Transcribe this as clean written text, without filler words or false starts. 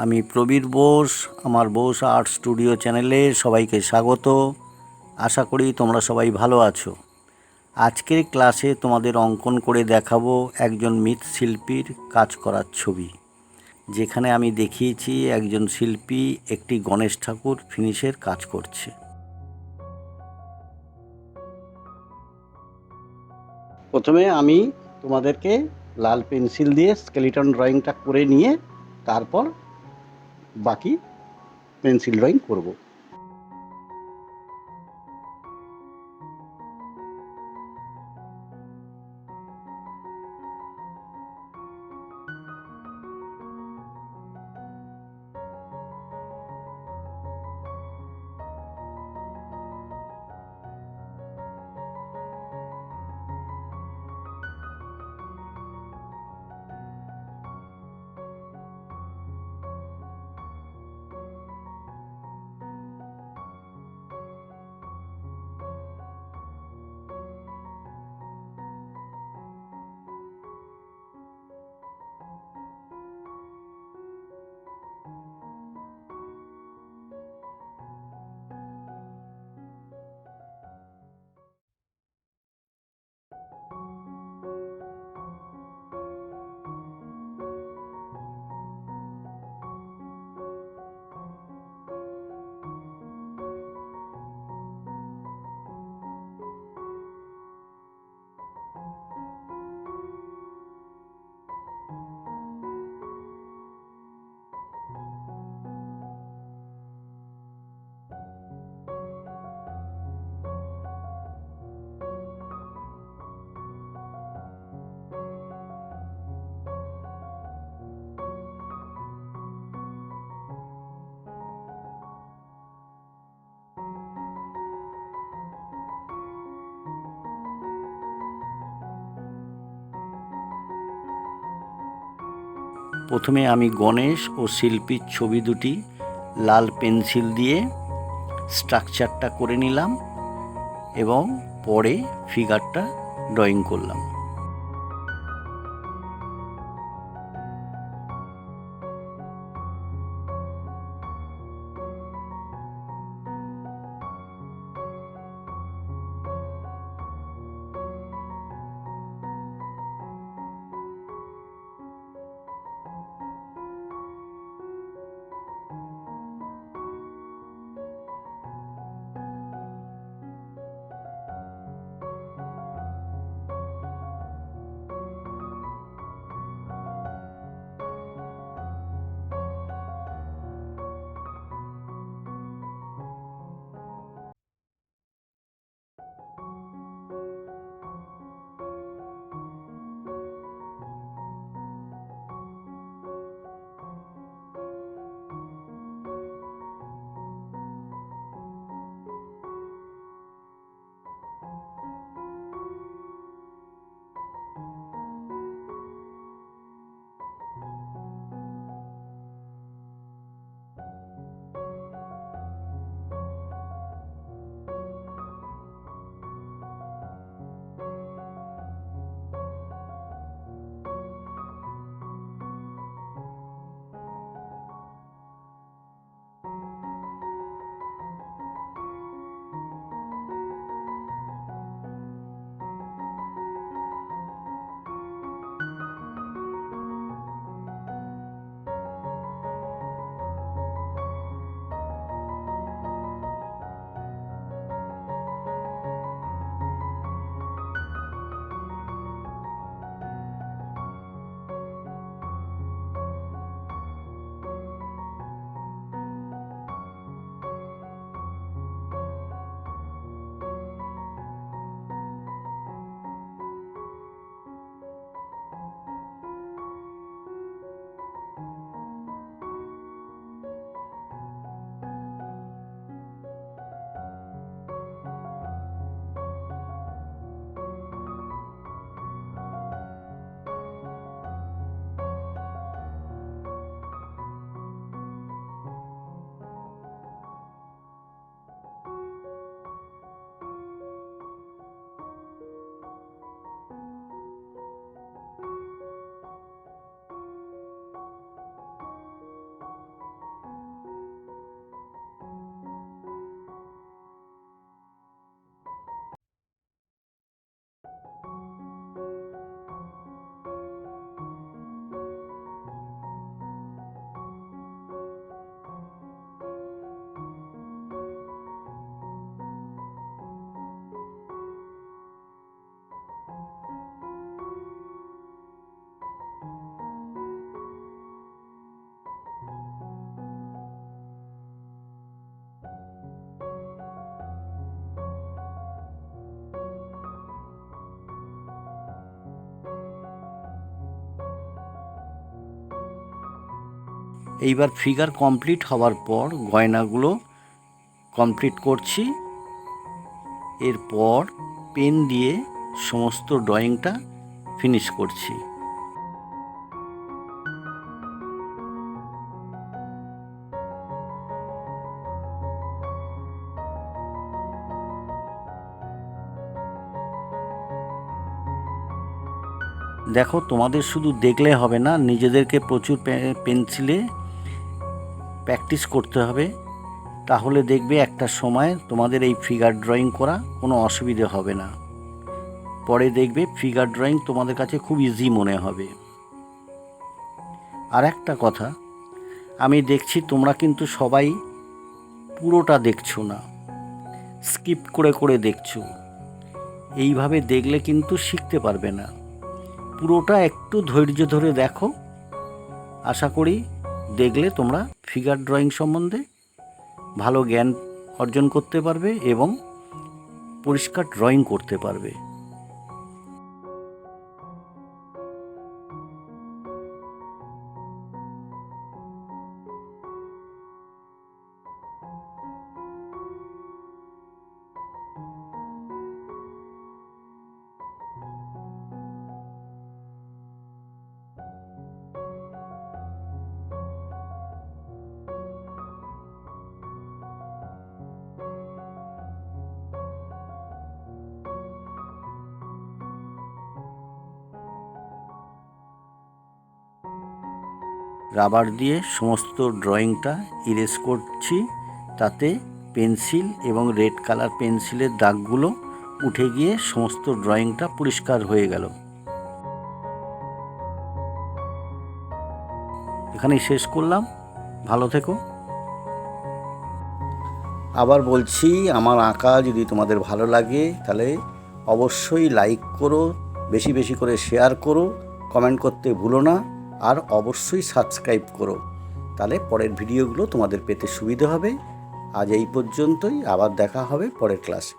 আমি প্রবীর বোস, আমার Bose art studio চ্যানেলে সবাইকে স্বাগত। আশা করি তোমরা সবাই ভালো আছো। আজকের ক্লাসে তোমাদের অঙ্কন করে দেখাবো একজন মৃৎশিল্পীর কাজ করার ছবি, যেখানে আমি দেখিয়েছি একজন শিল্পী একটি গণেশ ঠাকুর ফিনিশের কাজ করছে। প্রথমে আমি তোমাদেরকে লাল পেন্সিল দিয়ে স্কেলিটন ড্রয়িংটা করে নিয়ে তারপর বাকি পেন্সিল ড্রয়িং করব। প্রথমে আমি গণেশ ও শিল্পীর ছবি দুটি লাল পেন্সিল দিয়ে স্ট্রাকচারটা করে নিলাম এবং পরে ফিগারটা ড্রয়িং করলাম। এইবার ফিগার কমপ্লিট হওয়ার পর গয়নাগুলো কমপ্লিট করছি। এরপর পেন দিয়ে সমস্ত ড্রয়িংটা ফিনিশ করছি। দেখো, তোমাদের শুধু দেখলে হবে না, নিজেদেরকে প্রচুর পেন্সিলে প্র্যাকটিস করতে হবে। তাহলে দেখবে একটা সময় তোমাদের এই ফিগার ড্রয়িং করা কোনো অসুবিধে হবে না। পরে দেখবে ফিগার ড্রয়িং তোমাদের কাছে খুব ইজি মনে হবে। আর একটা কথা, আমি দেখছি তোমরা কিন্তু সবাই পুরোটা দেখছো না, স্কিপ করে করে দেখছো। এইভাবে দেখলে কিন্তু শিখতে পারবে না। পুরোটা একটু ধৈর্য ধরে দেখো। আশা করি দেখলে তোমরা ফিগার ড্রয়িং সম্বন্ধে ভালো জ্ঞান অর্জন করতে পারবে এবং পরিষ্কার ড্রয়িং করতে পারবে। রাবার দিয়ে সমস্ত ড্রয়িংটা ইরেজ করছি, তাতে পেন্সিল এবং রেড কালার পেন্সিলের দাগগুলো উঠে গিয়ে সমস্ত ড্রয়িংটা পরিষ্কার হয়ে গেল। এখানেই শেষ করলাম। ভালো থেকো। আবার বলছি, আমার আঁকা যদি তোমাদের ভালো লাগে তাহলে অবশ্যই লাইক করো, বেশি বেশি করে শেয়ার করো, কমেন্ট করতে ভুলো না, আর অবশ্যই সাবস্ক্রাইব করো। তাহলে পরের ভিডিওগুলো তোমাদের পেতে সুবিধা হবে। আজ এই পর্যন্তই, আবার দেখা হবে পরের ক্লাসে।